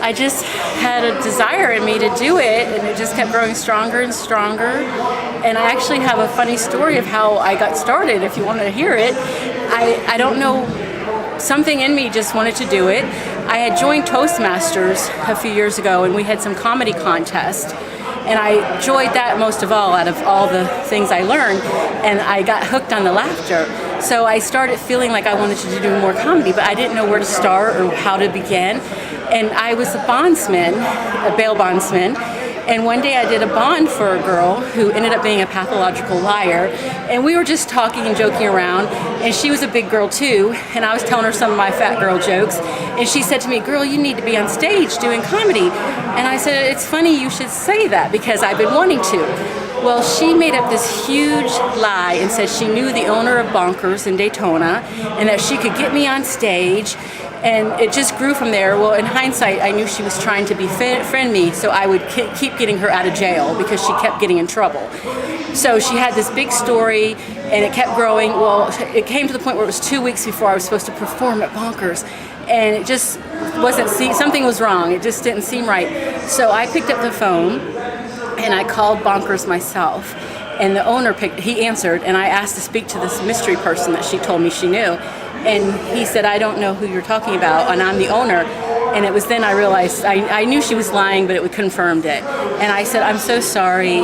I just had a desire in me to do it, and it just kept growing stronger and stronger. And I actually have a funny story of how I got started, if you want to hear it. I don't know, something in me just wanted to do it. I had joined Toastmasters a few years ago, and we had some comedy contest. And I enjoyed that most of all out of all the things I learned, and I got hooked on the laughter. So I started feeling like I wanted to do more comedy, but I didn't know where to start or how to begin. And I was a bondsman, a bail bondsman, and one day I did a bond for a girl who ended up being a pathological liar, and we were just talking and joking around, and she was a big girl too, and I was telling her some of my fat girl jokes, and she said to me, "Girl, you need to be on stage doing comedy." And I said, "It's funny you should say that because I've been wanting to." Well, she made up this huge lie and said she knew the owner of Bonkers in Daytona and that she could get me on stage. And it just grew from there. Well, in hindsight, I knew she was trying to befriend me, so I would keep getting her out of jail because she kept getting in trouble. So she had this big story, and it kept growing. Well, it came to the point where it was 2 weeks before I was supposed to perform at Bonkers, and it just wasn't, something was wrong. It just didn't seem right. So I picked up the phone, and I called Bonkers myself. And the owner he answered, and I asked to speak to this mystery person that she told me she knew. And he said, "I don't know who you're talking about, and I'm the owner." And it was then I realized, I knew she was lying, but it confirmed it. And I said, "I'm so sorry,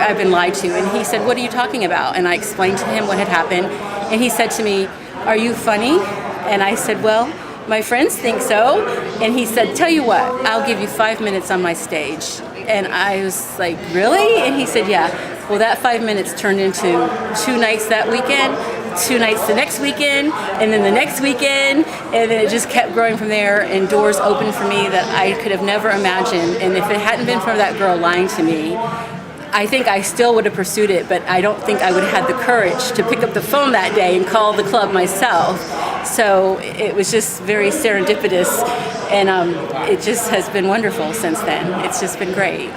I've been lied to." And he said, "What are you talking about?" And I explained to him what had happened. And he said to me, "Are you funny?" And I said, "Well, my friends think so." And he said, "Tell you what, I'll give you 5 minutes on my stage." And I was like, "Really?" And he said, "Yeah." Well, that 5 minutes turned into 2 nights that weekend, 2 nights the next weekend, and then the next weekend, and then it just kept growing from there, and doors opened for me that I could have never imagined. And if it hadn't been for that girl lying to me, I think I still would have pursued it, but I don't think I would have had the courage to pick up the phone that day and call the club myself. So it was just very serendipitous, and it just has been wonderful since then. It's just been great.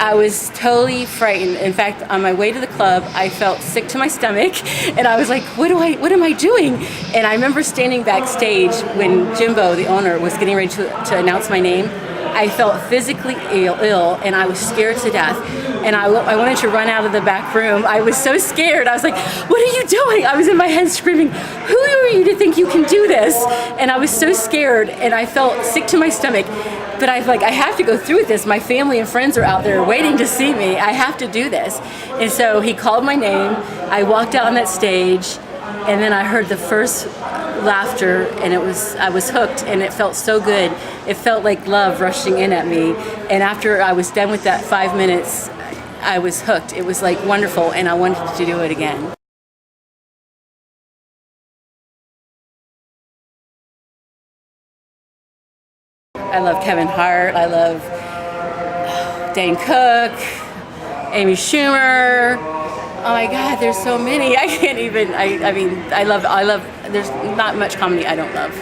I was totally frightened. In fact, on my way to the club, I felt sick to my stomach, and I was like, what am I doing? And I remember standing backstage when Jimbo, the owner, was getting ready to announce my name. I felt physically ill, and I was scared to death. And I wanted to run out of the back room. I was so scared. I was like, "What are you doing?" I was in my head screaming, "Who are you to think you can do this?" And I was so scared, and I felt sick to my stomach. But I have to go through with this. My family and friends are out there waiting to see me. I have to do this. And so he called my name. I walked out on that stage, and then I heard the first laughter, and I was hooked, and it felt so good. It felt like love rushing in at me. And after I was done with that 5 minutes, I was hooked. It was like wonderful, and I wanted to do it again. I love Kevin Hart. I love Dane Cook, Amy Schumer. Oh my God, there's so many. I can't even. I mean, I love. There's not much comedy I don't love.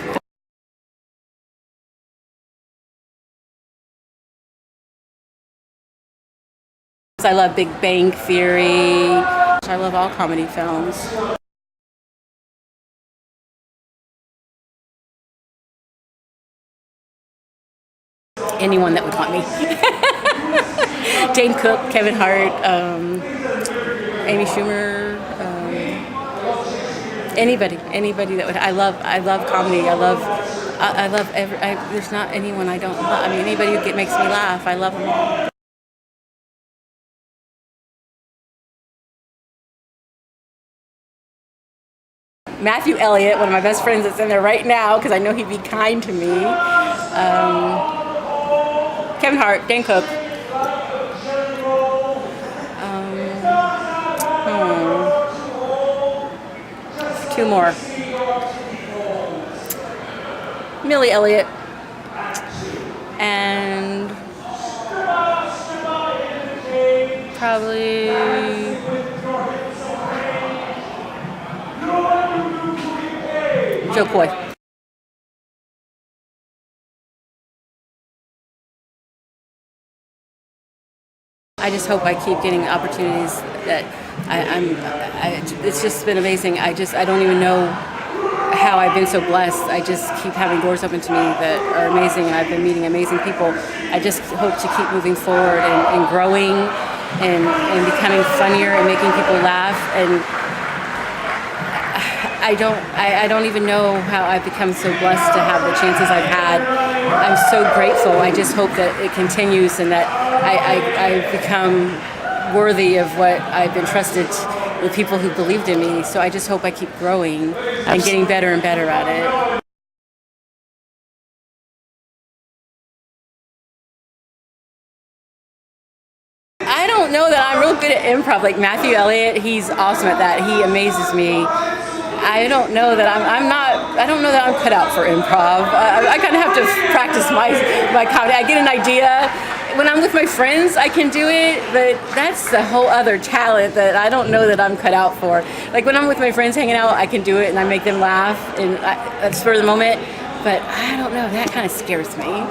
I love Big Bang Theory. I love all comedy films. Anyone that would want me. Dane Cook, Kevin Hart, Amy Schumer, anybody that would. I love comedy. There's not anyone I don't love. I mean, anybody who makes me laugh, I love them all. Matthew Elliott, one of my best friends that's in there right now, because I know he'd be kind to me. Kevin Hart, Dane Cook. 2 more. Millie Elliott. And probably Joe Coy. I just hope I keep getting opportunities that it's just been amazing. I don't even know how I've been so blessed. I just keep having doors open to me that are amazing, and I've been meeting amazing people. I just hope to keep moving forward and growing and becoming funnier and making people laugh. And I don't even know how I've become so blessed to have the chances I've had. I'm so grateful. I just hope that it continues and that I become worthy of what I've been trusted with people who believed in me. So I just hope I keep growing and getting better and better at it. I don't know that I'm real good at improv. Like Matthew Elliott, he's awesome at that. He amazes me. I don't know that I don't know that I'm cut out for improv. I kind of have to practice my comedy. I get an idea. When I'm with my friends, I can do it, but that's a whole other talent that I don't know that I'm cut out for. Like when I'm with my friends hanging out, I can do it and I make them laugh and that's for the moment, but I don't know, that kind of scares me.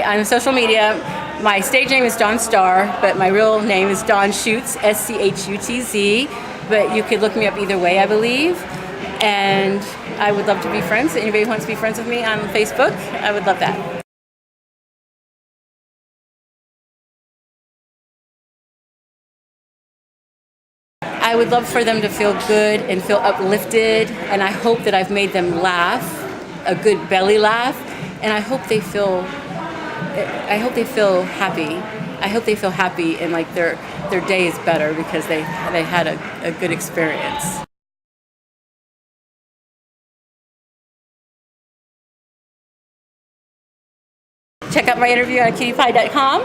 On social media, my stage name is Dawn Starr, but my real name is Dawn Schutz, Schutz. But you could look me up either way, I believe. And I would love to be friends. Anybody who wants to be friends with me on Facebook, I would love that. I would love for them to feel good and feel uplifted, and I hope that I've made them laugh, a good belly laugh, and I hope they feel happy. I hope they feel happy and like their day is better because they had a good experience. Check out my interview at cuties.com.